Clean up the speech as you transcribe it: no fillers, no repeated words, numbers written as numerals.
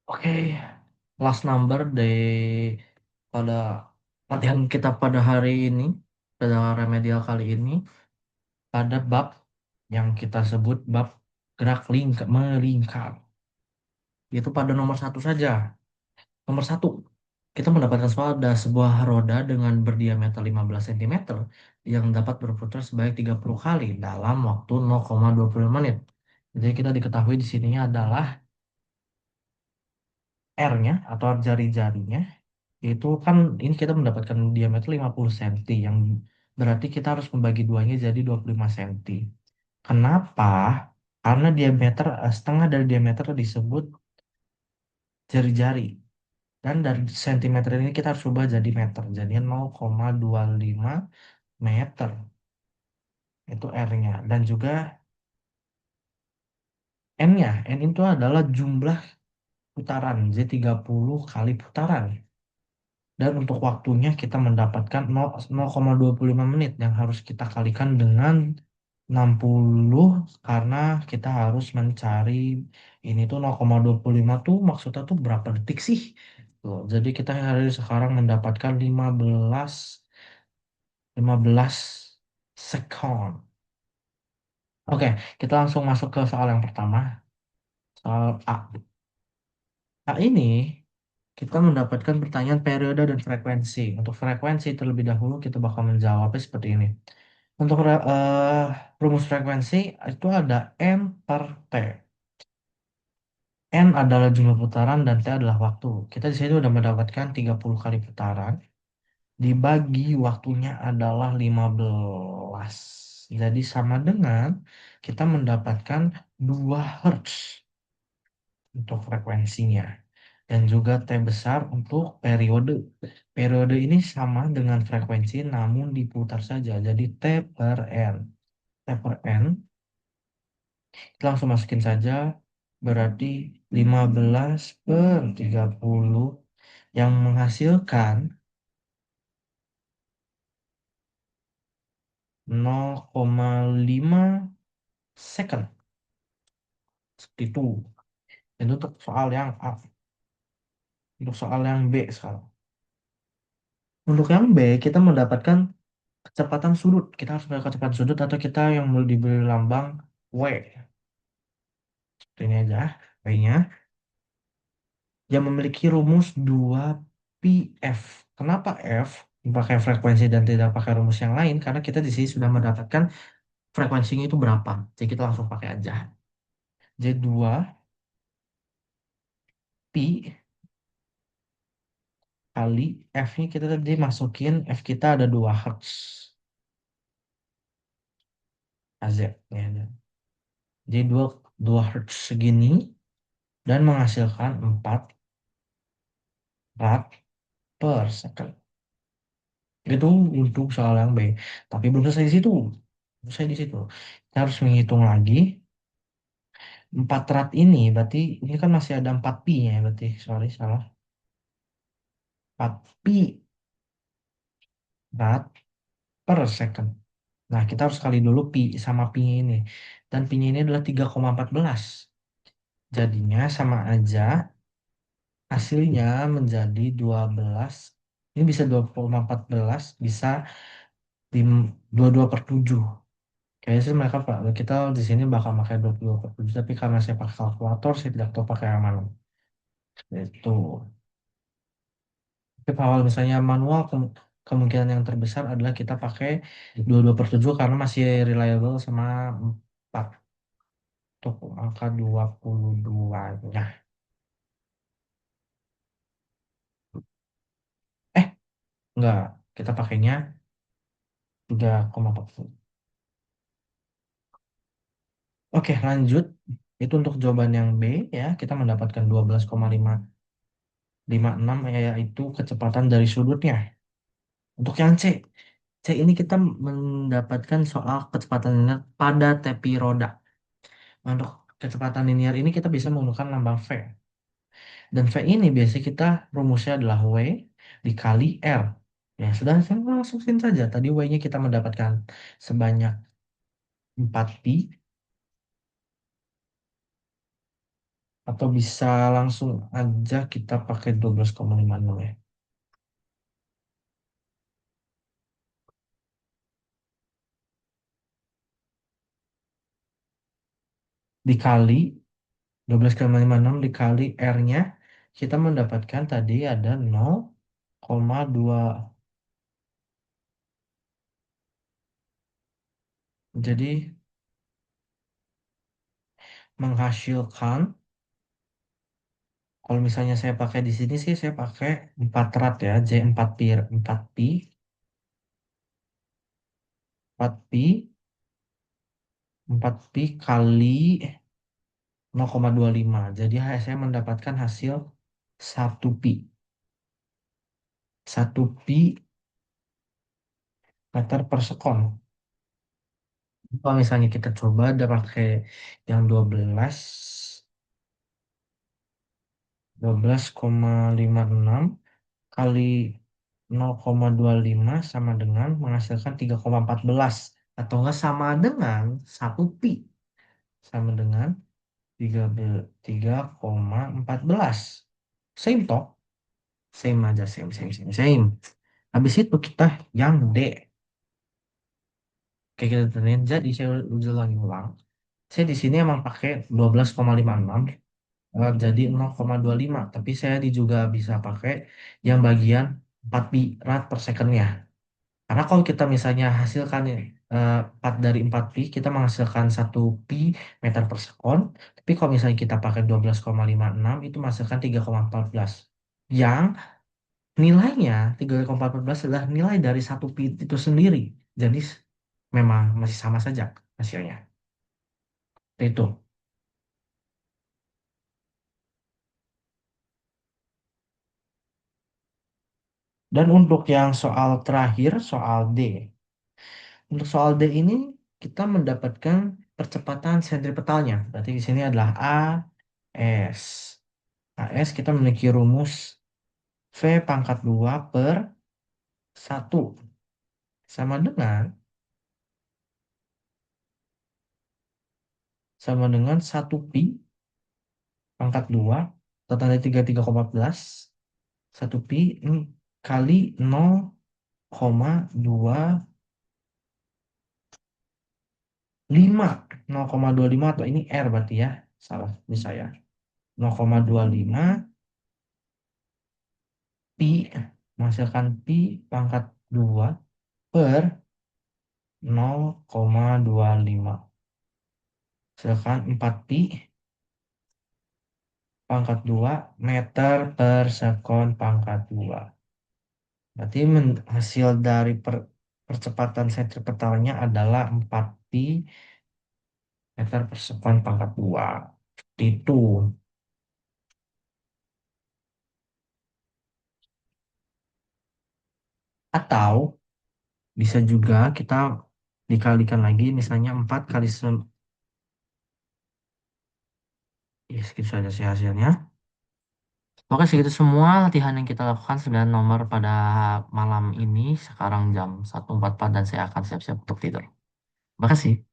Oke, last number pada latihan kita pada hari ini, pada remedial kali ini, pada bab yang kita sebut bab gerak melingkar. Itu pada nomor satu saja. Nomor satu, kita mendapatkan soal ada sebuah roda dengan berdiameter 15 cm yang dapat berputar sebanyak 30 kali dalam waktu 0,20 menit. Jadi kita diketahui di sininya adalah R-nya atau jari-jarinya. Itu kan ini kita mendapatkan diameter 50 cm yang berarti kita harus membagi duanya jadi 25 cm. Kenapa? Karena diameter setengah dari diameter disebut jari-jari dan dari sentimeter ini kita harus ubah jadi meter. Jadi 0,25 meter itu R-nya dan juga N-nya. N itu adalah jumlah putaran, jadi 30 kali putaran. Dan untuk waktunya kita mendapatkan 0,25 menit yang harus kita kalikan dengan 60 karena kita harus mencari ini tuh 0,25 tuh maksudnya tuh berapa detik sih? Tuh, jadi kita harus sekarang mendapatkan 15 second. Oke, kita langsung masuk ke soal yang pertama. Soal A. A ini kita mendapatkan pertanyaan periode dan frekuensi. Untuk frekuensi terlebih dahulu kita bakal menjawabnya seperti ini. Untuk rumus frekuensi itu ada N per T. N adalah jumlah putaran dan T adalah waktu. Kita di sini sudah mendapatkan 30 kali putaran. Dibagi waktunya adalah 15. Jadi sama dengan kita mendapatkan 2 Hz untuk frekuensinya. Dan juga T besar untuk periode. Periode ini sama dengan frekuensi namun diputar saja. Jadi T per N. T per N, kita langsung masukin saja. Berarti 15 per 30 yang menghasilkan 0,5 second. Seperti itu. Dan untuk soal yang A. Untuk soal yang B sekarang. Untuk yang B, kita mendapatkan kecepatan sudut. Kita harus melihat kecepatan sudut atau kita yang diberi lambang W. Seperti ini aja. W-nya. Yang memiliki rumus 2πf. Kenapa F? Pakai frekuensi dan tidak pakai rumus yang lain. Karena kita di sini sudah mendapatkan frekuensinya itu berapa. Jadi kita langsung pakai aja. Jadi 2π kali F-nya kita tadi masukin. F kita ada 2 Hz. AZ. Ya. Jadi 2 Hz segini. Dan menghasilkan 4 rad per second. Itu untuk soal yang B. Tapi belum selesai di situ. Belum selesai di situ. Kita harus menghitung lagi 4 rad ini. Berarti ini kan masih ada 4 pi-nya ya. Berarti sorry salah. 4 pi rad per second. Nah, kita harus kali dulu pi sama pi-nya ini. Dan pi-nya ini adalah 3,14. Jadinya sama aja hasilnya menjadi 12. Ini bisa 2,14, bisa 22/7. Kayaknya sih mereka Pak, kita di sini bakal pakai 22/7, tapi karena saya pakai kalkulator, saya tidak tahu pakai yang mana. Itu. Tapi kalau misalnya manual, kemungkinan yang terbesar adalah kita pakai 22/7 karena masih reliable sama 4 untuk angka 22-nya. Eh, enggak. Kita pakainya 3,40. Oke, lanjut. Itu untuk jawaban yang B ya, kita mendapatkan 12,556 yaitu kecepatan dari sudutnya. Untuk yang C, C ini kita mendapatkan soal kecepatan linear pada tepi roda. Nah, untuk kecepatan linear ini kita bisa menggunakan lambang V. Dan V ini biasanya kita rumusnya adalah W dikali R. Ya, sudah saya masukin saja. Tadi W-nya kita mendapatkan sebanyak 4 pi Atau bisa langsung aja kita pakai 12,56 ya. Dikali 12,56 dikali R-nya, kita mendapatkan tadi ada 0,2. Jadi menghasilkan, kalau misalnya saya pakai di sini sih, saya pakai 4 rad ya, J4 pi, 4 pi, 4 pi, 4 pi kali 0,25. Jadi saya mendapatkan hasil 1 pi. 1 pi meter per sekon. Kalau misalnya kita coba ada pakai yang 12,56 kali 0,25 sama dengan menghasilkan 3,14 atau enggak sama dengan 1 pi sama dengan 3,14. Same toh? Same aja, same, same, same, same. Habis itu kita yang D. Kayak kita temuin. Jadi saya ulang ulang. Saya di sini emang pakai 12,56 jadi 0,25. Tapi saya juga bisa pakai yang bagian 4 pi rad per secondnya. Karena kalau kita misalnya hasilkan 4 dari 4 pi, kita menghasilkan 1 pi meter per sekon. Tapi kalau misalnya kita pakai 12,56, itu menghasilkan 3,14. Yang nilainya 3,14 adalah nilai dari 1 pi itu sendiri. Jadi memang masih sama saja hasilnya. Itu. Dan untuk yang soal terakhir, soal D. Untuk soal D ini kita mendapatkan percepatan sentripetalnya. Berarti di sini adalah AS. AS kita memiliki rumus V pangkat 2 per 1 sama dengan 1 pi pangkat 2 total dari 33,14 1 pi ini kali 0,25 0,25 atau ini R berarti ya salah ini saya 0,25 pi menghasilkan pi pangkat 2 per 0,25 hasilkan 4 pi pangkat 2 meter per sekon pangkat 2. Berarti hasil dari percepatan sentripetalnya adalah 4 pi meter per sekon pangkat 2. Itu. Atau bisa juga kita dikalikan lagi misalnya 4 kali ya segitu saja sih hasilnya. Oke, segitu semua latihan yang kita lakukan 9 nomor pada malam ini. Sekarang jam 1.44 dan saya akan siap-siap untuk tidur. Terima kasih.